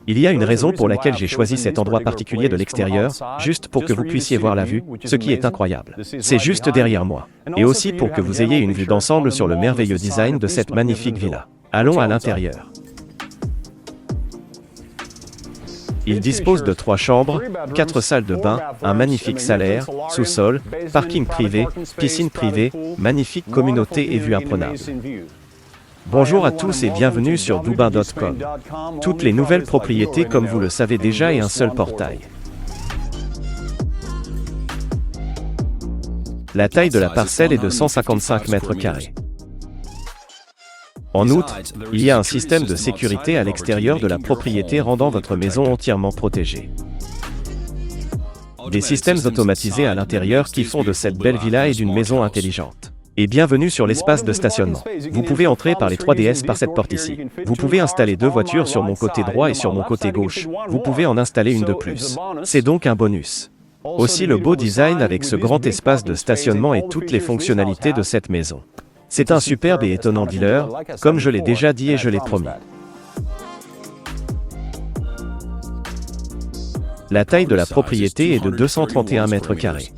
Il y a une raison pour laquelle j'ai choisi cet endroit particulier de l'extérieur, juste pour que vous puissiez voir la vue, ce qui est incroyable. C'est juste derrière moi. Et aussi pour que vous ayez une vue d'ensemble sur le merveilleux design de cette magnifique villa. Allons à l'intérieur. Il dispose de 3 chambres, 4 salles de bain, un magnifique salaire, sous-sol, parking privé, piscine privée, magnifique communauté et vue imprenable. Bonjour à tous et bienvenue sur doubin.com. Toutes les nouvelles propriétés comme vous le savez déjà et un seul portail. La taille de la parcelle est de 155 mètres carrés. En outre, il y a un système de sécurité à l'extérieur de la propriété rendant votre maison entièrement protégée. Des systèmes automatisés à l'intérieur qui font de cette belle villa et d'une maison intelligente. Et bienvenue sur l'espace de stationnement. Vous pouvez entrer par les 3DS par cette porte ici. Vous pouvez installer 2 voitures sur mon côté droit et sur mon côté gauche. Vous pouvez en installer une de plus. C'est donc un bonus. Aussi le beau design avec ce grand espace de stationnement et toutes les fonctionnalités de cette maison. C'est un superbe et étonnant dealer, comme je l'ai déjà dit et je l'ai promis. La taille de la propriété est de 231 mètres carrés.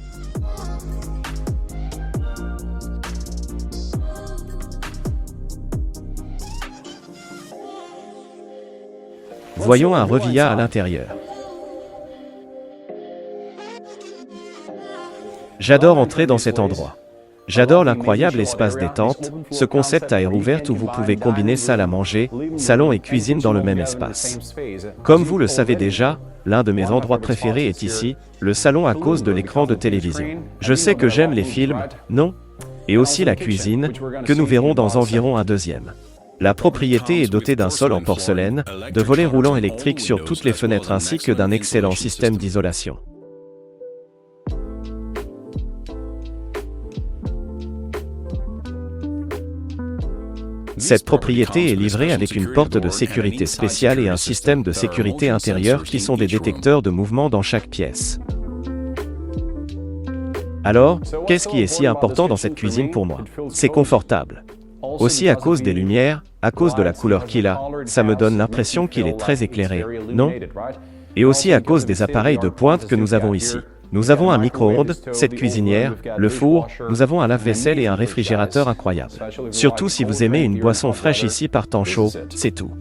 Voyons un revilla à l'intérieur. J'adore entrer dans cet endroit. J'adore l'incroyable espace détente, ce concept à air ouverte où vous pouvez combiner salle à manger, salon et cuisine dans le même espace. Comme vous le savez déjà, l'un de mes endroits préférés est ici, le salon à cause de l'écran de télévision. Je sais que j'aime les films, non? Et aussi la cuisine, que nous verrons dans environ un deuxième. La propriété est dotée d'un sol en porcelaine, de volets roulants électriques sur toutes les fenêtres ainsi que d'un excellent système d'isolation. Cette propriété est livrée avec une porte de sécurité spéciale et un système de sécurité intérieure qui sont des détecteurs de mouvement dans chaque pièce. Alors, qu'est-ce qui est si important dans cette cuisine pour moi? C'est confortable. Aussi à cause des lumières, à cause de la couleur qu'il a, ça me donne l'impression qu'il est très éclairé, non? Et aussi à cause des appareils de pointe que nous avons ici. Nous avons un micro-ondes, cette cuisinière, le four, nous avons un lave-vaisselle et un réfrigérateur incroyable. Surtout si vous aimez une boisson fraîche ici par temps chaud, c'est tout.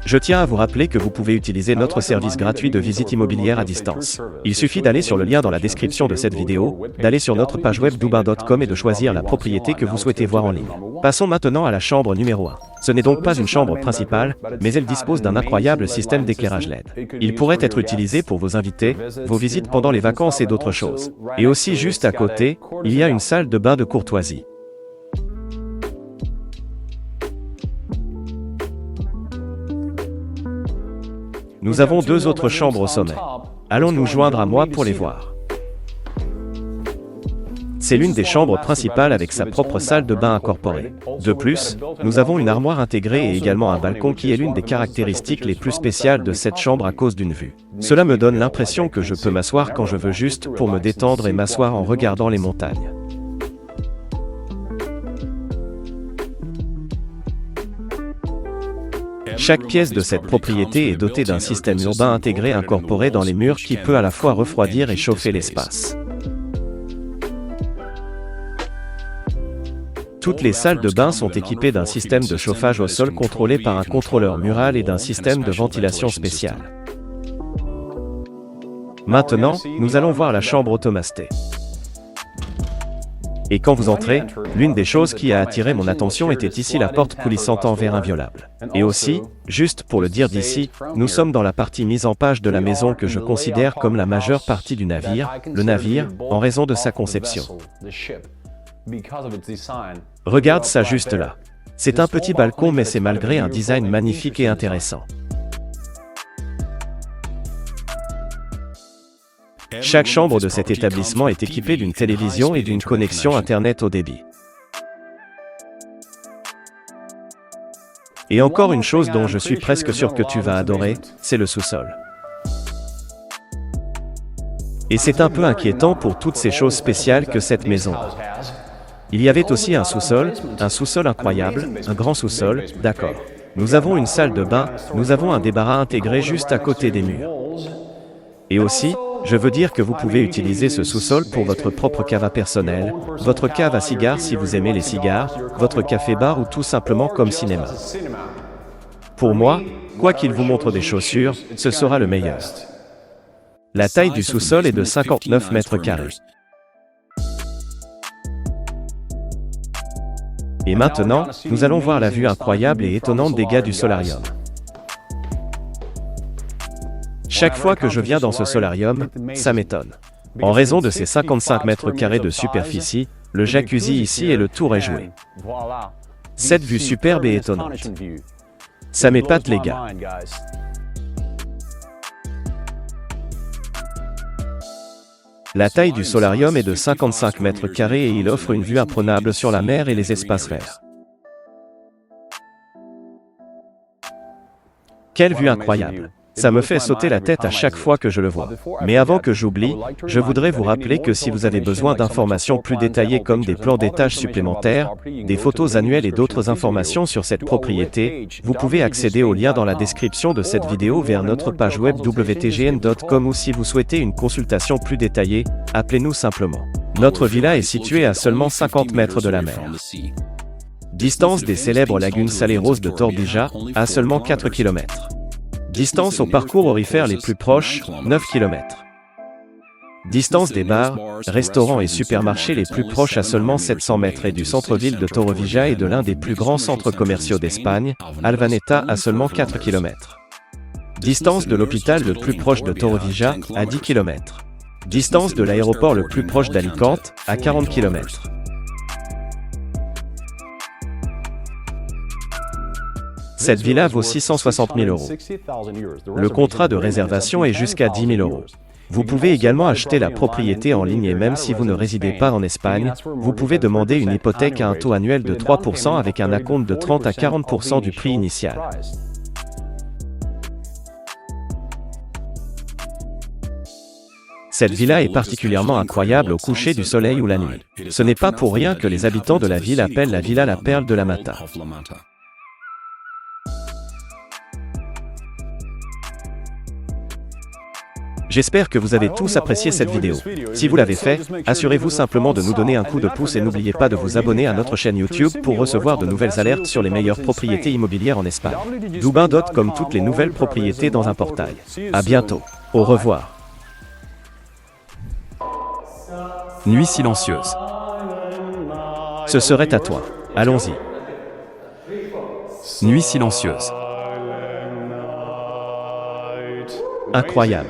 Je tiens à vous rappeler que vous pouvez utiliser notre service gratuit de visite immobilière à distance. Il suffit d'aller sur le lien dans la description de cette vidéo, d'aller sur notre page web doubin.com et de choisir la propriété que vous souhaitez voir en ligne. Passons maintenant à la chambre numéro 1. Ce n'est donc pas une chambre principale, mais elle dispose d'un incroyable système d'éclairage LED. Il pourrait être utilisé pour vos invités, vos visites pendant les vacances et d'autres choses. Et aussi juste à côté, il y a une salle de bain de courtoisie. Nous avons 2 autres chambres au sommet. Allons nous joindre à moi pour les voir. C'est l'une des chambres principales avec sa propre salle de bain incorporée. De plus, nous avons une armoire intégrée et également un balcon qui est l'une des caractéristiques les plus spéciales de cette chambre à cause d'une vue. Cela me donne l'impression que je peux m'asseoir quand je veux juste pour me détendre et m'asseoir en regardant les montagnes. Chaque pièce de cette propriété est dotée d'un système urbain intégré incorporé dans les murs qui peut à la fois refroidir et chauffer l'espace. Toutes les salles de bain sont équipées d'un système de chauffage au sol contrôlé par un contrôleur mural et d'un système de ventilation spécial. Maintenant, nous allons voir la chambre automatée. Et quand vous entrez, l'une des choses qui a attiré mon attention était ici la porte coulissante en verre inviolable. Et aussi, juste pour le dire d'ici, nous sommes dans la partie mise en page de la maison que je considère comme la majeure partie du navire, le navire, en raison de sa conception. Regarde ça juste là. C'est un petit balcon mais c'est malgré un design magnifique et intéressant. Chaque chambre de cet établissement est équipée d'une télévision et d'une connexion Internet haut débit. Et encore une chose dont je suis presque sûr que tu vas adorer, c'est le sous-sol. Et c'est un peu inquiétant pour toutes ces choses spéciales que cette maison a. Il y avait aussi un sous-sol incroyable, un grand sous-sol, d'accord. Nous avons une salle de bain, nous avons un débarras intégré juste à côté des murs. Et aussi, je veux dire que vous pouvez utiliser ce sous-sol pour votre propre cave à personnel, votre cave à cigares si vous aimez les cigares, votre café-bar ou tout simplement comme cinéma. Pour moi, quoi qu'il vous montre des chaussures, ce sera le meilleur. La taille du sous-sol est de 59 mètres carrés. Et maintenant, nous allons voir la vue incroyable et étonnante des gars du solarium. Chaque fois que je viens dans ce solarium, ça m'étonne. En raison de ses 55 mètres carrés de superficie, le jacuzzi ici et le tour est joué. Cette vue superbe et étonnante. Ça m'épate les gars. La taille du solarium est de 55 mètres carrés et il offre une vue imprenable sur la mer et les espaces verts. Quelle vue incroyable! Ça me fait sauter la tête à chaque fois que je le vois. Mais avant que j'oublie, je voudrais vous rappeler que si vous avez besoin d'informations plus détaillées comme des plans d'étage supplémentaires, des photos annuelles et d'autres informations sur cette propriété, vous pouvez accéder au lien dans la description de cette vidéo vers notre page web wtgn.com ou si vous souhaitez une consultation plus détaillée, appelez-nous simplement. Notre villa est située à seulement 50 mètres de la mer. Distance des célèbres lagunes salées roses de Torbija, à seulement 4 km. Distance aux parcours aurifères les plus proches, 9 km. Distance des bars, restaurants et supermarchés les plus proches à seulement 700 mètres et du centre-ville de Torrevieja et de l'un des plus grands centres commerciaux d'Espagne, Alvaneta à seulement 4 km. Distance de l'hôpital le plus proche de Torrevieja, à 10 km. Distance de l'aéroport le plus proche d'Alicante, à 40 km. Cette villa vaut 660 000 €. Le contrat de réservation est jusqu'à 10 000 €. Vous pouvez également acheter la propriété en ligne et même si vous ne résidez pas en Espagne, vous pouvez demander une hypothèque à un taux annuel de 3% avec un acompte de 30 à 40% du prix initial. Cette villa est particulièrement incroyable au coucher du soleil ou la nuit. Ce n'est pas pour rien que les habitants de la ville appellent la villa la perle de la Mata. J'espère que vous avez tous apprécié cette vidéo. Si vous l'avez fait, assurez-vous simplement de nous donner un coup de pouce et n'oubliez pas de vous abonner à notre chaîne YouTube pour recevoir de nouvelles alertes sur les meilleures propriétés immobilières en Espagne. Dubin.com, toutes les nouvelles propriétés dans un portail. À bientôt. Au revoir. Nuit silencieuse. Ce serait à toi. Allons-y. Nuit silencieuse. Incroyable.